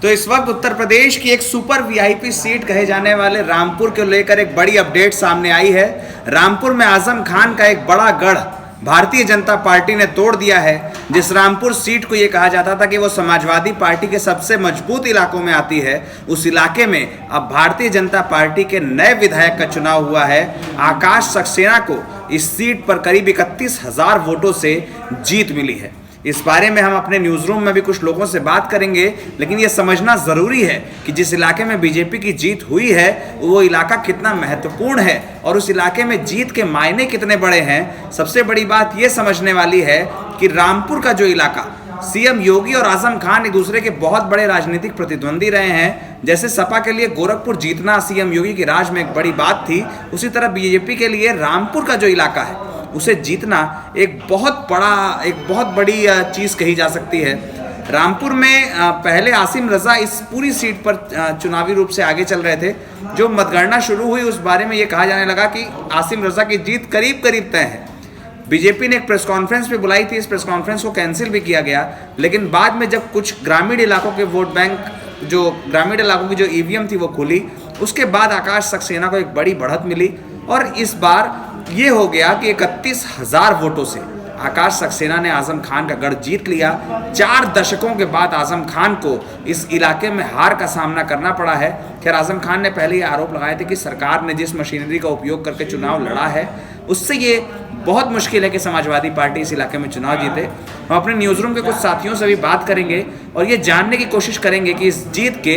तो इस वक्त उत्तर प्रदेश की एक सुपर वीआईपी सीट कहे जाने वाले रामपुर को लेकर एक बड़ी अपडेट सामने आई है। रामपुर में आजम खान का एक बड़ा गढ़ भारतीय जनता पार्टी ने तोड़ दिया है। जिस रामपुर सीट को यह कहा जाता था कि वो समाजवादी पार्टी के सबसे मजबूत इलाकों में आती है, उस इलाके में अब भारतीय जनता पार्टी के नए विधायक का चुनाव हुआ है। आकाश सक्सेना को इस सीट पर करीब 31,000 वोटों से जीत मिली है। इस बारे में हम अपने न्यूज़ रूम में भी कुछ लोगों से बात करेंगे, लेकिन यह समझना ज़रूरी है कि जिस इलाके में बीजेपी की जीत हुई है वो इलाका कितना महत्वपूर्ण है और उस इलाके में जीत के मायने कितने बड़े हैं। सबसे बड़ी बात यह समझने वाली है कि रामपुर का जो इलाका, सीएम योगी और आजम खान एक दूसरे के बहुत बड़े राजनीतिक प्रतिद्वंदी रहे हैं। जैसे सपा के लिए गोरखपुर जीतना सीएम योगी के राज में एक बड़ी बात थी, उसी तरह बीजेपी के लिए रामपुर का जो इलाका है उसे जीतना एक बहुत बड़ी चीज़ कही जा सकती है। रामपुर में पहले आसिम रजा इस पूरी सीट पर चुनावी रूप से आगे चल रहे थे। जो मतगणना शुरू हुई उस बारे में ये कहा जाने लगा कि आसिम रजा की जीत करीब करीब तय है। बीजेपी ने एक प्रेस कॉन्फ्रेंस भी बुलाई थी, इस प्रेस कॉन्फ्रेंस को कैंसिल भी किया गया। लेकिन बाद में जब कुछ ग्रामीण इलाकों के वोट बैंक, जो ग्रामीण इलाकों की जो ईवीएम थी वो खुली, उसके बाद आकाश सक्सेना को एक बड़ी बढ़त मिली और इस बार ये हो गया कि 31,000 वोटों से आकाश सक्सेना ने आजम खान का गढ़ जीत लिया। 4 दशकों के बाद आजम खान को इस इलाके में हार का सामना करना पड़ा है। खैर, आजम खान ने पहले ये आरोप लगाए थे कि सरकार ने जिस मशीनरी का उपयोग करके चुनाव लड़ा है उससे ये बहुत मुश्किल है कि समाजवादी पार्टी इस इलाके में चुनाव जीते। हम अपने न्यूज़ रूम के कुछ साथियों से भी बात करेंगे और ये जानने की कोशिश करेंगे कि इस जीत के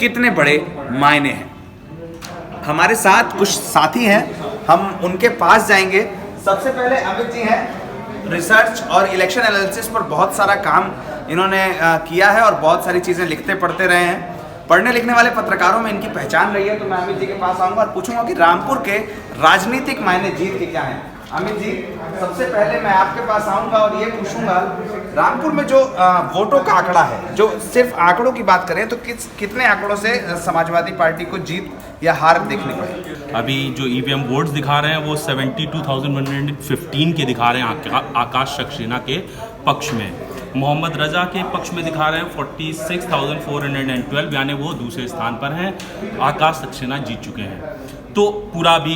कितने बड़े मायने हैं। हमारे साथ कुछ साथी हैं, हम उनके पास जाएंगे। सबसे पहले अमित जी हैं, रिसर्च और इलेक्शन एनालिसिस पर बहुत सारा काम इन्होंने किया है और बहुत सारी चीज़ें लिखते पढ़ते रहे हैं। पढ़ने लिखने वाले पत्रकारों में इनकी पहचान रही है। तो मैं अमित जी के पास आऊँगा और पूछूंगा कि रामपुर के राजनीतिक मायने जीत के क्या हैं। अमित जी, सबसे पहले मैं आपके पास आऊँगा और ये पूछूंगा, रामपुर में जो वोटों का आंकड़ा है, जो सिर्फ आंकड़ों की बात करें तो कितने आंकड़ों से समाजवादी पार्टी को जीत या हार देखनी पड़ेगी? अभी जो ईवीएम वोट्स दिखा रहे हैं वो 72,115 के दिखा रहे हैं आकाश सक्सेना के पक्ष में। मोहम्मद रजा के पक्ष में दिखा रहे हैं 46,412, यानी वो दूसरे स्थान पर हैं। आकाश सक्सेना जीत चुके हैं। तो पूरा भी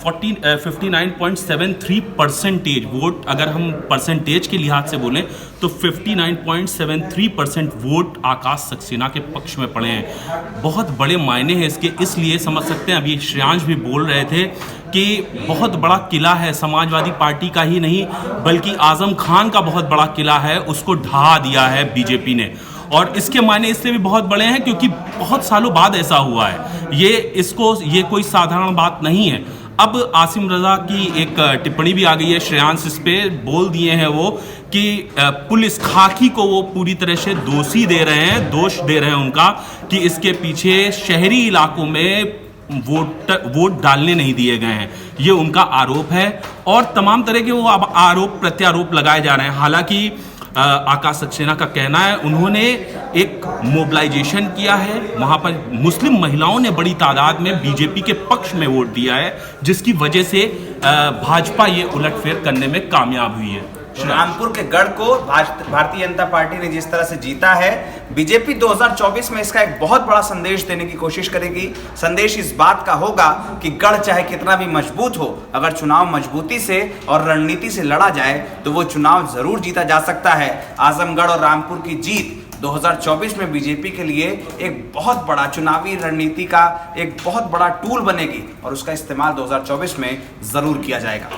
59.73% वोट, अगर हम परसेंटेज के लिहाज से बोलें तो 59.73% वोट आकाश सक्सेना के पक्ष में पड़े हैं। बहुत बड़े मायने हैं इसके, इसलिए समझ सकते हैं। अभी श्रेयांश भी बोल रहे थे कि बहुत बड़ा किला है, समाजवादी पार्टी का ही नहीं बल्कि आजम खान का बहुत बड़ा किला है, उसको ढहा दिया है बीजेपी ने। और इसके मायने इसलिए भी बहुत बड़े हैं क्योंकि बहुत सालों बाद ऐसा हुआ है। ये कोई साधारण बात नहीं है। अब आसिम रजा की एक टिप्पणी भी आ गई है, श्रेयांश इस पे बोल दिए हैं वो कि पुलिस खाकी को वो पूरी तरह से दोष दे रहे हैं उनका कि इसके पीछे शहरी इलाकों में वोट डालने नहीं दिए गए हैं। ये उनका आरोप है और तमाम तरह के वो आरोप प्रत्यारोप लगाए जा रहे हैं। हालांकि आकाश सक्सेना का कहना है उन्होंने एक मोबिलाइजेशन किया है, वहां पर मुस्लिम महिलाओं ने बड़ी तादाद में बीजेपी के पक्ष में वोट दिया है, जिसकी वजह से भाजपा ये उलटफेर करने में कामयाब हुई है। रामपुर के गढ़ को भारतीय जनता पार्टी ने जिस तरह से जीता है, बीजेपी 2024 में इसका एक बहुत बड़ा संदेश देने की कोशिश करेगी। संदेश इस बात का होगा कि गढ़ चाहे कितना भी मजबूत हो, अगर चुनाव मजबूती से और रणनीति से लड़ा जाए तो वो चुनाव जरूर जीता जा सकता है। आजमगढ़ और रामपुर की जीत 2024 में बीजेपी के लिए एक बहुत बड़ा चुनावी रणनीति का एक बहुत बड़ा टूल बनेगी और उसका इस्तेमाल 2024 में जरूर किया जाएगा।